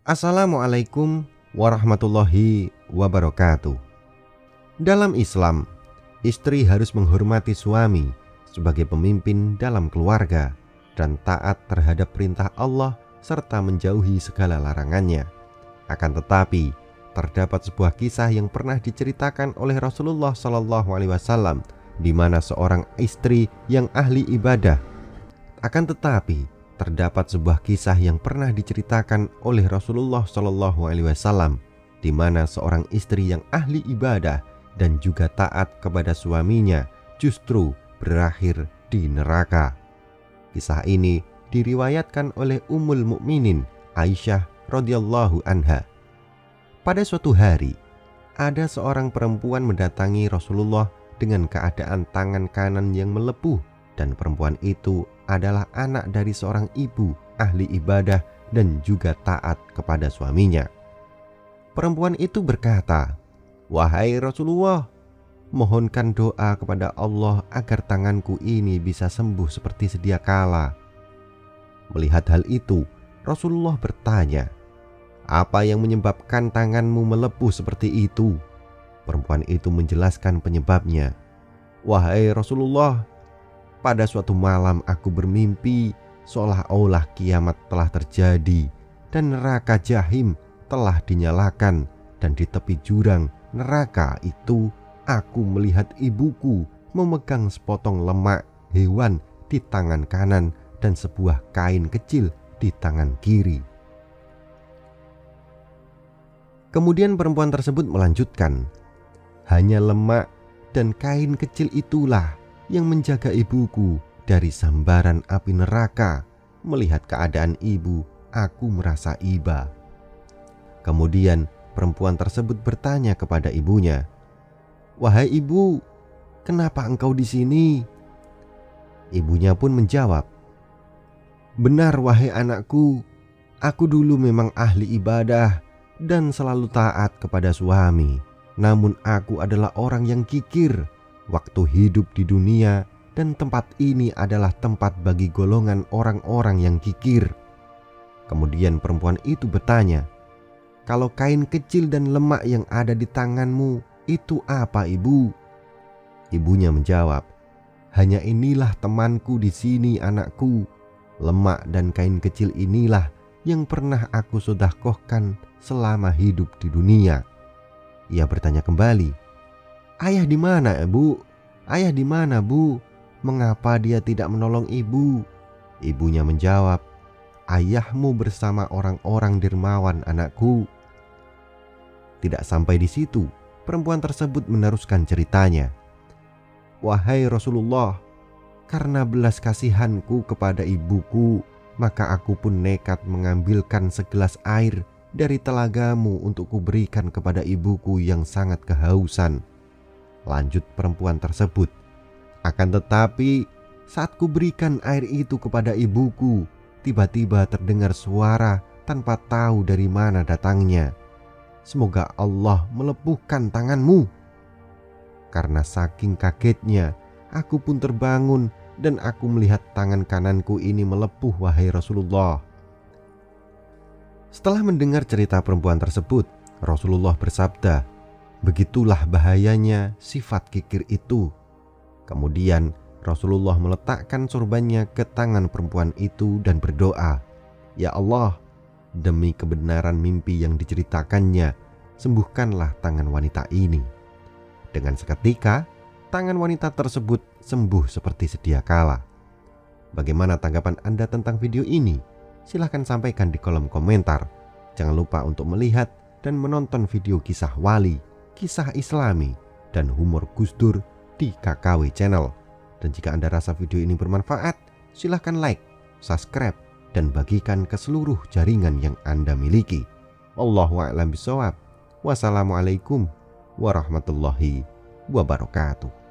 Assalamualaikum warahmatullahi wabarakatuh. Dalam Islam, istri harus menghormati suami sebagai pemimpin dalam keluarga dan taat terhadap perintah Allah serta menjauhi segala larangannya. Akan tetapi, terdapat sebuah kisah yang pernah diceritakan oleh Rasulullah SAW di mana seorang istri yang ahli ibadah. Terdapat sebuah kisah yang pernah diceritakan oleh Rasulullah SAW di mana seorang istri yang ahli ibadah dan juga taat kepada suaminya justru berakhir di neraka. Kisah ini diriwayatkan oleh Ummul Mukminin Aisyah radhiyallahu anha. Pada suatu hari, ada seorang perempuan mendatangi Rasulullah dengan keadaan tangan kanan yang melepuh, dan perempuan itu adalah anak dari seorang ibu ahli ibadah dan juga taat kepada suaminya. Perempuan itu berkata, "Wahai Rasulullah, mohonkan doa kepada Allah agar tanganku ini bisa sembuh seperti sedia kala." Melihat hal itu, Rasulullah bertanya, "Apa yang menyebabkan tanganmu melepuh seperti itu?" Perempuan itu menjelaskan penyebabnya. "Wahai Rasulullah, pada suatu malam aku bermimpi seolah-olah kiamat telah terjadi dan neraka Jahim telah dinyalakan, dan di tepi jurang neraka itu aku melihat ibuku memegang sepotong lemak hewan di tangan kanan dan sebuah kain kecil di tangan kiri." Kemudian perempuan tersebut melanjutkan, "Hanya lemak dan kain kecil itulah yang menjaga ibuku dari sambaran api neraka. Melihat keadaan ibu, aku merasa iba." Kemudian perempuan tersebut bertanya kepada ibunya, "Wahai ibu, kenapa engkau di sini?" Ibunya pun menjawab, "Benar wahai anakku, aku dulu memang ahli ibadah dan selalu taat kepada suami. Namun aku adalah orang yang kikir waktu hidup di dunia, dan tempat ini adalah tempat bagi golongan orang-orang yang kikir." Kemudian perempuan itu bertanya, "Kalau kain kecil dan lemak yang ada di tanganmu itu apa, ibu?" Ibunya menjawab, "Hanya inilah temanku di sini, anakku. Lemak dan kain kecil inilah yang pernah aku sedekahkan selama hidup di dunia." Ia bertanya kembali, "Ayah di mana, ibu? Ayah di mana, bu? Mengapa dia tidak menolong ibu?" Ibunya menjawab, "Ayahmu bersama orang-orang dermawan, anakku." Tidak sampai di situ, perempuan tersebut meneruskan ceritanya, "Wahai Rasulullah, karena belas kasihanku kepada ibuku, maka aku pun nekat mengambilkan segelas air dari telagamu untuk kuberikan kepada ibuku yang sangat kehausan." Lanjut perempuan tersebut, "Akan tetapi saat kuberikan air itu kepada ibuku, tiba-tiba terdengar suara tanpa tahu dari mana datangnya. Semoga Allah melepuhkan tanganmu." Karena saking kagetnya, aku pun terbangun dan aku melihat tangan kananku ini melepuh, wahai Rasulullah. Setelah mendengar cerita perempuan tersebut, Rasulullah bersabda, "Begitulah bahayanya sifat kikir itu." Kemudian Rasulullah meletakkan sorbannya ke tangan perempuan itu dan berdoa, "Ya Allah, demi kebenaran mimpi yang diceritakannya, sembuhkanlah tangan wanita ini." Dengan seketika, tangan wanita tersebut sembuh seperti sedia kala. Bagaimana tanggapan Anda tentang video ini? Silahkan sampaikan di kolom komentar. Jangan lupa untuk melihat dan menonton video kisah wali, kisah islami, dan humor Gus Dur di KKW Channel. Dan jika Anda rasa video ini bermanfaat, silahkan like, subscribe, dan bagikan ke seluruh jaringan yang Anda miliki. Wallahu a'lam bishawab. Wassalamualaikum warahmatullahi wabarakatuh.